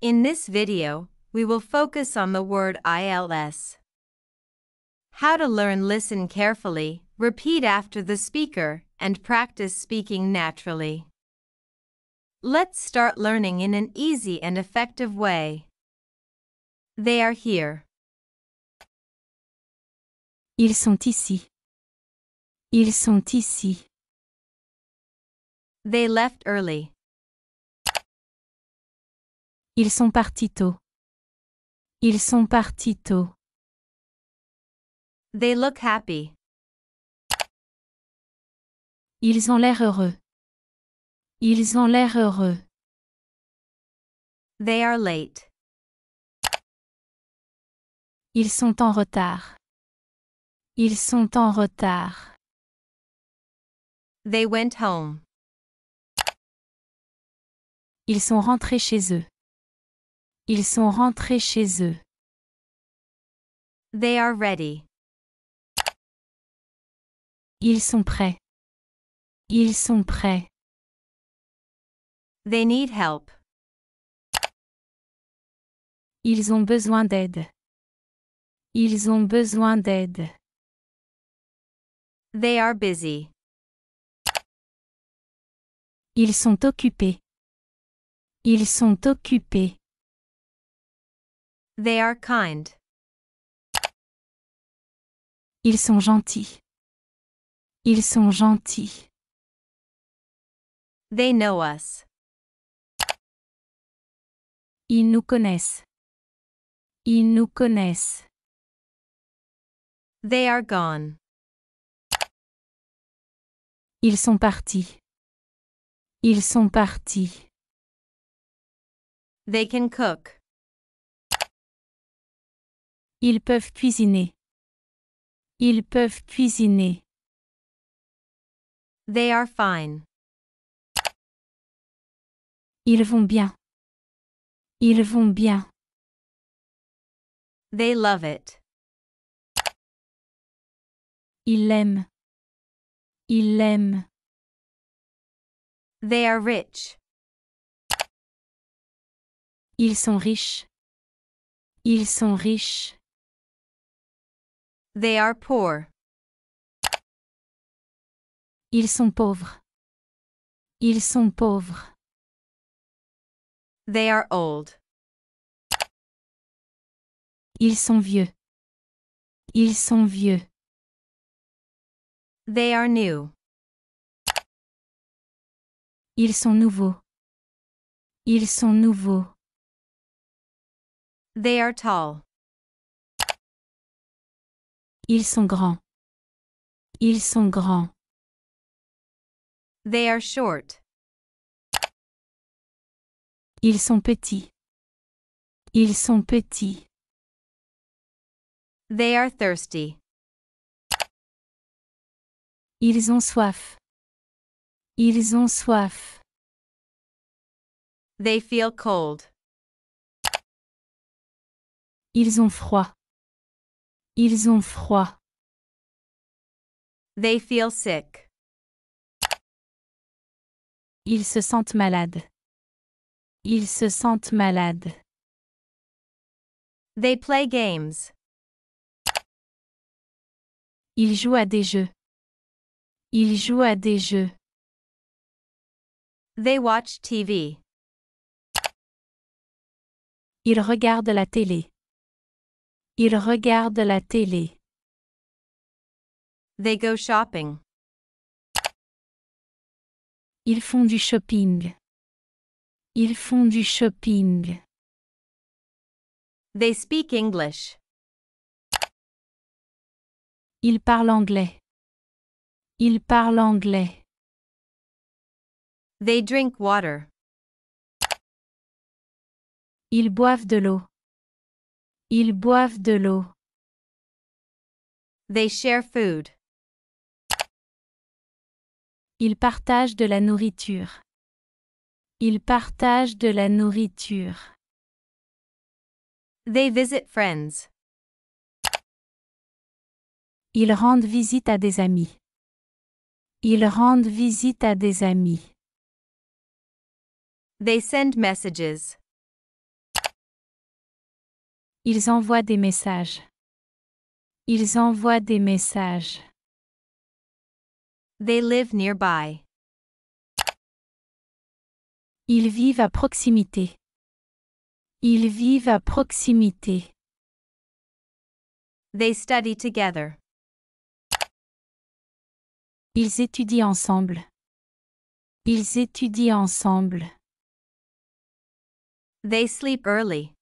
In this video, we will focus on the word ILS. How to learn. Listen carefully, repeat after the speaker, and practice speaking naturally. Let's start learning in an easy and effective way. They are here. Ils sont ici. Ils sont ici. They left early. Ils sont partis tôt. Ils sont partis tôt. They look happy. Ils ont l'air heureux. Ils ont l'air heureux. They are late. Ils sont en retard. Ils sont en retard. They went home. Ils sont rentrés chez eux. Ils sont rentrés chez eux. They are ready. Ils sont prêts. Ils sont prêts. They need help. Ils ont besoin d'aide. Ils ont besoin d'aide. They are busy. Ils sont occupés. Ils sont occupés. They are kind. Ils sont gentils. Ils sont gentils. They know us. Ils nous connaissent. Ils nous connaissent. They are gone. Ils sont partis. Ils sont partis. They can cook. Ils peuvent cuisiner. Ils peuvent cuisiner. They are fine. Ils vont bien. Ils vont bien. They love it. Ils l'aiment. Ils l'aiment. They are rich. Ils sont riches. Ils sont riches. They are poor. Ils sont pauvres. Ils sont pauvres. They are old. Ils sont vieux. Ils sont vieux. They are new. Ils sont nouveaux. Ils sont nouveaux. They are tall. Ils sont grands. Ils sont grands. They are short. Ils sont petits. Ils sont petits. They are thirsty. Ils ont soif. Ils ont soif. They feel cold. Ils ont froid. Ils ont froid. They feel sick. Ils se sentent malades. Ils se sentent malades. They play games. Ils jouent à des jeux. Ils jouent à des jeux. They watch TV. Ils regardent la télé. Ils regardent la télé. They go shopping. Ils font du shopping. Ils font du shopping. They speak English. Ils parlent anglais. Ils parlent anglais. They drink water. Ils boivent de l'eau. Ils boivent de l'eau. They share food. Ils partagent de la nourriture. Ils partagent de la nourriture. They visit friends. Ils rendent visite à des amis. Ils rendent visite à des amis. They send messages. Ils envoient des messages. Ils envoient des messages. They live nearby. Ils vivent à proximité. Ils vivent à proximité. They study together. Ils étudient ensemble. Ils étudient ensemble. They sleep early.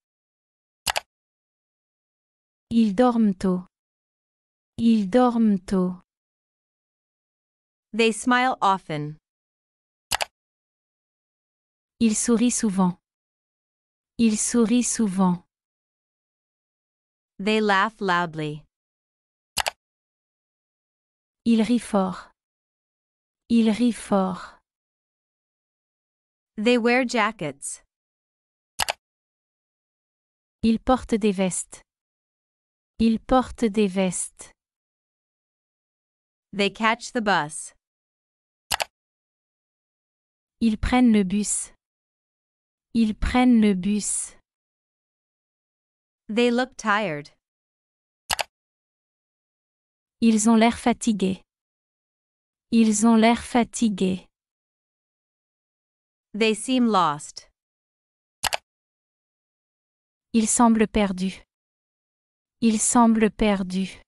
Ils dorment tôt. Ils dorment tôt. They smile often. Il sourit souvent. Il sourit souvent. They laugh loudly. Il rit fort. Il rit fort. They wear jackets. Il porte des vestes. Il porte des vestes. They catch the bus. Ils prennent le bus. Ils prennent le bus. They look tired. Ils ont l'air fatigués. Ils ont l'air fatigués. They seem lost. Ils semblent perdus. Ils semblent perdus.